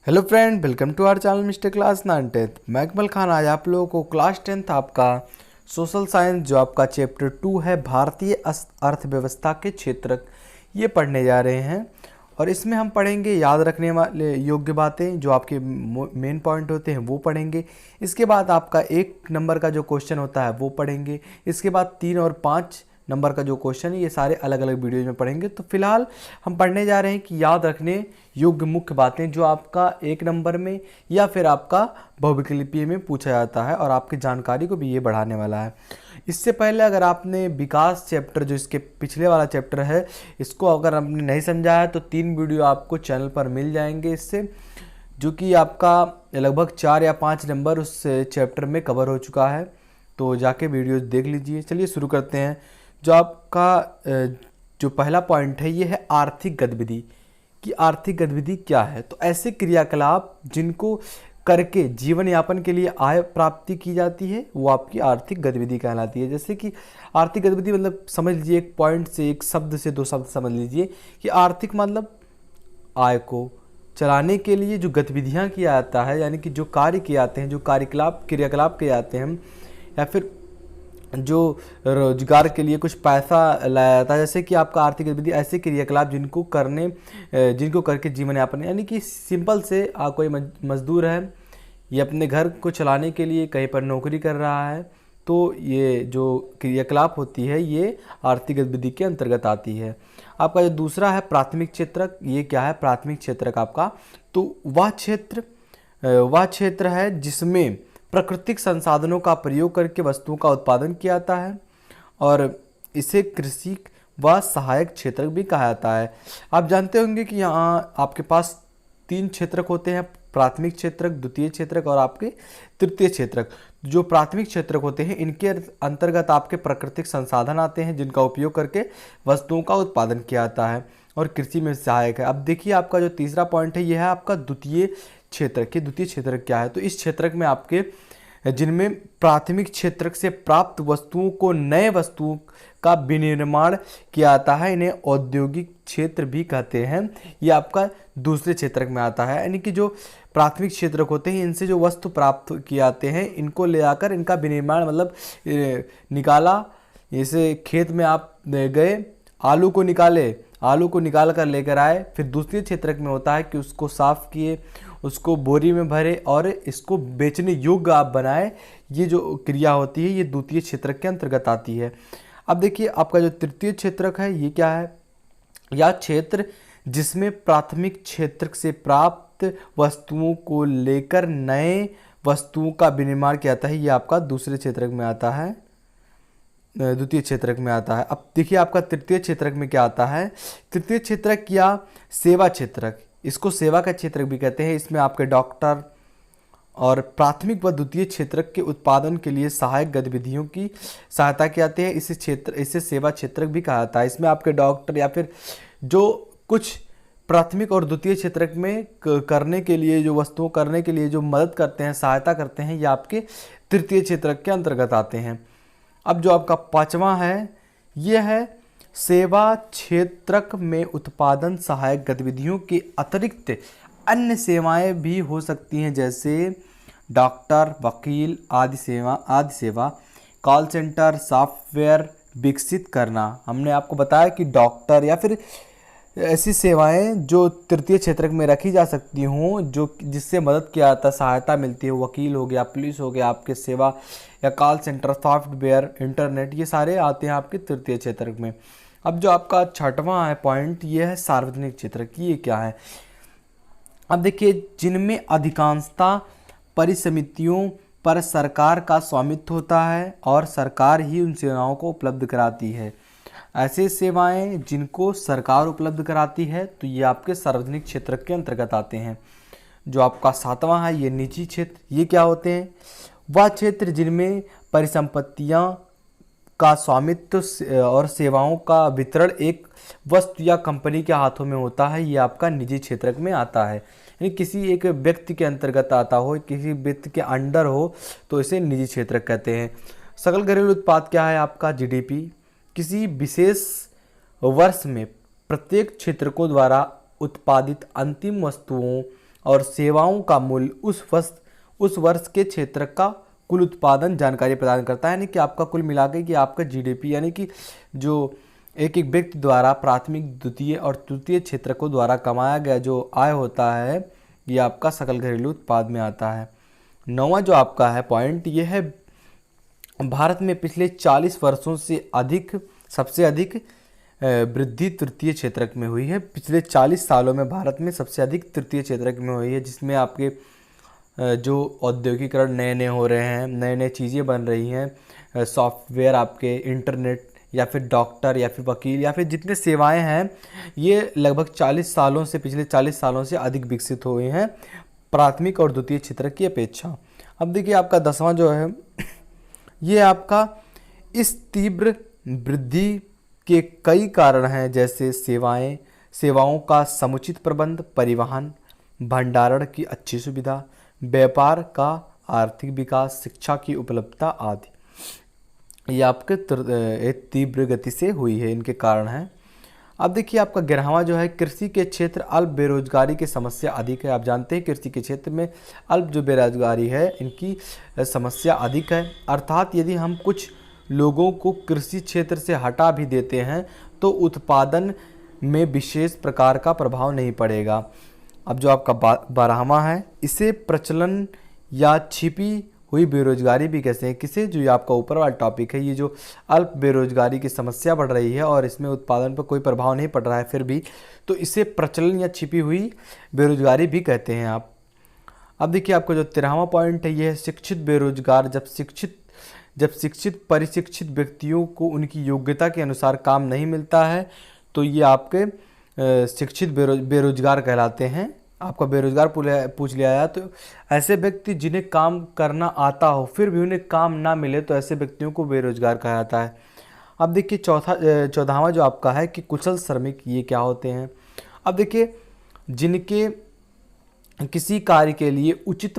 Hello friend, welcome to our channel Mr class 9th। मैं अकमल खान आज आप लोगों को क्लास 10th आपका सोशल साइंस जो आपका चैप्टर 2 है भारतीय अर्थव्यवस्था के क्षेत्र, ये पढ़ने जा रहे हैं। और इसमें हम पढ़ेंगे याद रखने वाले योग्य बातें, जो आपके मेन पॉइंट होते हैं वो पढ़ेंगे। इसके बाद आपका 1 नंबर का जो क्वेश्चन होता है वो पढ़ेंगे। इसके बाद 3 और 5 नंबर का जो क्वेश्चन है ये सारे अलग अलग वीडियोज में पढ़ेंगे। तो फिलहाल हम पढ़ने जा रहे हैं कि याद रखने योग्य मुख्य बातें जो आपका 1 नंबर में या फिर आपका बहुविकल्पीय में पूछा जाता है, और आपकी जानकारी को भी ये बढ़ाने वाला है। इससे पहले अगर आपने विकास चैप्टर जो इसके पिछले वाला चैप्टर है, इसको अगर आपने नहीं समझा है तो 3 वीडियो आपको चैनल पर मिल जाएंगे इससे, जो कि आपका लगभग 4 या 5 नंबर उस चैप्टर में कवर हो चुका है। तो जाके वीडियोस देख लीजिए। चलिए शुरू करते हैं। जो आपका जो पहला पॉइंट है ये है आर्थिक गतिविधि, कि आर्थिक गतिविधि क्या है। तो ऐसे क्रियाकलाप जिनको करके जीवन यापन के लिए आय प्राप्ति की जाती है वो आपकी आर्थिक गतिविधि कहलाती है। जैसे कि आर्थिक गतिविधि मतलब समझ लीजिए, एक पॉइंट से, एक शब्द से 2 शब्द समझ लीजिए कि आर्थिक मतलब आय को चलाने के लिए जो गतिविधियां किया जाता है, यानी कि जो कार्य किए जाते हैं, जो क्रियाकलाप किए जाते हैं, या फिर जो रोजगार के लिए कुछ पैसा लाया जाता है। जैसे कि आपका आर्थिक गतिविधि ऐसे क्रियाकलाप जिनको करके जीवन यापन, यानी कि सिंपल से कोई मजदूर है, ये अपने घर को चलाने के लिए कहीं पर नौकरी कर रहा है, तो ये जो क्रियाकलाप होती है ये आर्थिक गतिविधि के अंतर्गत आती है। आपका जो दूसरा है प्राथमिक क्षेत्रक, ये क्या है प्राथमिक क्षेत्रक आपका, तो वह क्षेत्र है जिसमें प्राकृतिक संसाधनों का प्रयोग करके वस्तुओं का उत्पादन किया जाता है, और इसे कृषि व सहायक क्षेत्र भी कहा जाता है। आप जानते होंगे कि यहाँ आपके पास 3 क्षेत्रक होते हैं, प्राथमिक क्षेत्रक, द्वितीय क्षेत्रक और आपके तृतीय क्षेत्रक। जो प्राथमिक क्षेत्रक होते हैं इनके अंतर्गत आपके प्राकृतिक संसाधन आते हैं जिनका उपयोग करके वस्तुओं का उत्पादन किया जाता है और कृषि में सहायक है। अब देखिए आपका जो तीसरा पॉइंट है यह है आपका द्वितीय क्षेत्रक। के द्वितीय क्षेत्रक क्या है, तो इस क्षेत्रक में आपके जिनमें प्राथमिक क्षेत्रक से प्राप्त वस्तुओं को नए वस्तुओं का विनिर्माण किया जाता है, इन्हें औद्योगिक क्षेत्र भी कहते हैं। ये आपका दूसरे क्षेत्रक में आता है। यानी कि जो प्राथमिक क्षेत्रक होते हैं इनसे जो वस्तु प्राप्त किए जाते हैं इनको ले आकर इनका विनिर्माण मतलब निकाला। जैसे खेत में आप गए, आलू को निकाल कर लेकर आए, फिर दूसरे क्षेत्रक में होता है कि उसको साफ किए, उसको बोरी में भरे और इसको बेचने योग्य आप बनाए। ये जो क्रिया होती है ये द्वितीय क्षेत्रक के अंतर्गत आती है। अब देखिए आपका जो तृतीय क्षेत्रक है ये क्या है, यह क्षेत्र जिसमें प्राथमिक क्षेत्रक से प्राप्त वस्तुओं को लेकर नए वस्तुओं का विनिर्माण किया जाता है, ये आपका दूसरे क्षेत्रक में आता है, द्वितीय क्षेत्रक में आता है। अब देखिए आपका तृतीय क्षेत्रक में क्या आता है, तृतीय क्षेत्रक या सेवा क्षेत्रक, इसको सेवा का क्षेत्रक भी कहते हैं। इसमें आपके डॉक्टर और प्राथमिक व द्वितीय क्षेत्रक के उत्पादन के लिए सहायक गतिविधियों की सहायता की जाती है। इसे सेवा क्षेत्रक भी कहा जाता है। इसमें आपके डॉक्टर या फिर जो कुछ प्राथमिक और द्वितीय क्षेत्रक में करने के लिए जो वस्तुओं करने के लिए जो मदद करते हैं, सहायता करते हैं, ये आपके तृतीय क्षेत्रक के अंतर्गत आते हैं। अब जो आपका 5वां है ये है सेवा क्षेत्रक में उत्पादन सहायक गतिविधियों के अतिरिक्त अन्य सेवाएं भी हो सकती हैं, जैसे डॉक्टर, वकील आदि सेवा, कॉल सेंटर, सॉफ्टवेयर विकसित करना। हमने आपको बताया कि डॉक्टर या फिर ऐसी सेवाएं जो तृतीय क्षेत्रक में रखी जा सकती हों, जो जिससे मदद किया जाता, सहायता मिलती है, वकील हो गया, पुलिस हो गया, आपके सेवा या कॉल सेंटर, सॉफ्टवेयर, इंटरनेट, ये सारे आते हैं आपके तृतीय क्षेत्रक में। अब जो आपका 6वां है पॉइंट ये है सार्वजनिक क्षेत्रक। ये क्या है, अब देखिए जिनमें अधिकांशतः परिसमितियों पर सरकार का स्वामित्व होता है और सरकार ही उन सेवाओं को उपलब्ध कराती है। ऐसे सेवाएं जिनको सरकार उपलब्ध कराती है तो ये आपके सार्वजनिक क्षेत्र के अंतर्गत आते हैं। जो आपका 7वां है ये निजी क्षेत्र। ये क्या होते हैं, वह क्षेत्र जिनमें परिसंपत्तियां का स्वामित्व और सेवाओं का वितरण एक वस्तु या कंपनी के हाथों में होता है, ये आपका निजी क्षेत्रक में आता है। यानी किसी एक व्यक्ति के अंतर्गत आता हो, किसी व्यक्ति के अंडर हो, तो इसे निजी क्षेत्रक कहते हैं। सकल घरेलू उत्पाद क्या है आपका, जीडीपी। किसी विशेष वर्ष में प्रत्येक क्षेत्रकों द्वारा उत्पादित अंतिम वस्तुओं और सेवाओं का मूल्य उस वर्ष के क्षेत्र का कुल उत्पादन जानकारी प्रदान करता है, यानी कि आपका कुल मिला के कि आपका जीडीपी, यानी कि जो एक एक व्यक्ति द्वारा प्राथमिक, द्वितीय और तृतीय क्षेत्रकों द्वारा कमाया गया जो आय होता है, ये आपका सकल घरेलू उत्पाद में आता है। 9वां जो आपका है पॉइंट, ये है भारत में पिछले 40 वर्षों से सबसे अधिक वृद्धि तृतीय क्षेत्रक में हुई है। पिछले 40 सालों में भारत में सबसे अधिक तृतीय क्षेत्रक में हुई है, जिसमें आपके जो औद्योगिकरण नए नए हो रहे हैं, नए नए चीज़ें बन रही हैं, सॉफ्टवेयर, आपके इंटरनेट, या फिर डॉक्टर, या फिर वकील, या फिर जितने सेवाएं हैं, ये लगभग पिछले 40 सालों से अधिक विकसित हुए हैं प्राथमिक और द्वितीय क्षेत्र की अपेक्षा। अब देखिए आपका 10वां जो है, ये आपका इस तीव्र वृद्धि के कई कारण हैं, जैसे सेवाओं का समुचित प्रबंध, परिवहन, भंडारण की अच्छी सुविधा, व्यापार का आर्थिक विकास, शिक्षा की उपलब्धता आदि। ये आपके तीव्र गति से हुई है, इनके कारण हैं। अब देखिए आपका 11वां जो है, कृषि के क्षेत्र अल्प बेरोजगारी की समस्या अधिक है। आप जानते हैं कृषि के क्षेत्र में अल्प जो बेरोजगारी है, इनकी समस्या अधिक है। अर्थात यदि हम कुछ लोगों को कृषि क्षेत्र से हटा भी देते हैं तो उत्पादन में विशेष प्रकार का प्रभाव नहीं पड़ेगा। अब जो आपका 12वां है, इसे प्रचलन या छिपी हुई बेरोजगारी भी कहते हैं। किसे? जो ये आपका ऊपर वाला टॉपिक है, ये जो अल्प बेरोजगारी की समस्या बढ़ रही है और इसमें उत्पादन पर कोई प्रभाव नहीं पड़ रहा है फिर भी, तो इसे प्रचलन या छिपी हुई बेरोजगारी भी कहते हैं आप। अब देखिए आपका जो 13वां पॉइंट है, ये है शिक्षित बेरोजगार। जब शिक्षित परिशिक्षित व्यक्तियों को उनकी योग्यता के अनुसार काम नहीं मिलता है तो ये आपके शिक्षित बेरोजगार कहलाते हैं। आपका बेरोजगार पूछ लिया जाए तो ऐसे व्यक्ति जिन्हें काम करना आता हो फिर भी उन्हें काम ना मिले, तो ऐसे व्यक्तियों को बेरोजगार कहा जाता है। अब देखिए 14वां जो आपका है कि कुशल श्रमिक, ये क्या होते हैं? अब देखिए जिनके किसी कार्य के लिए उचित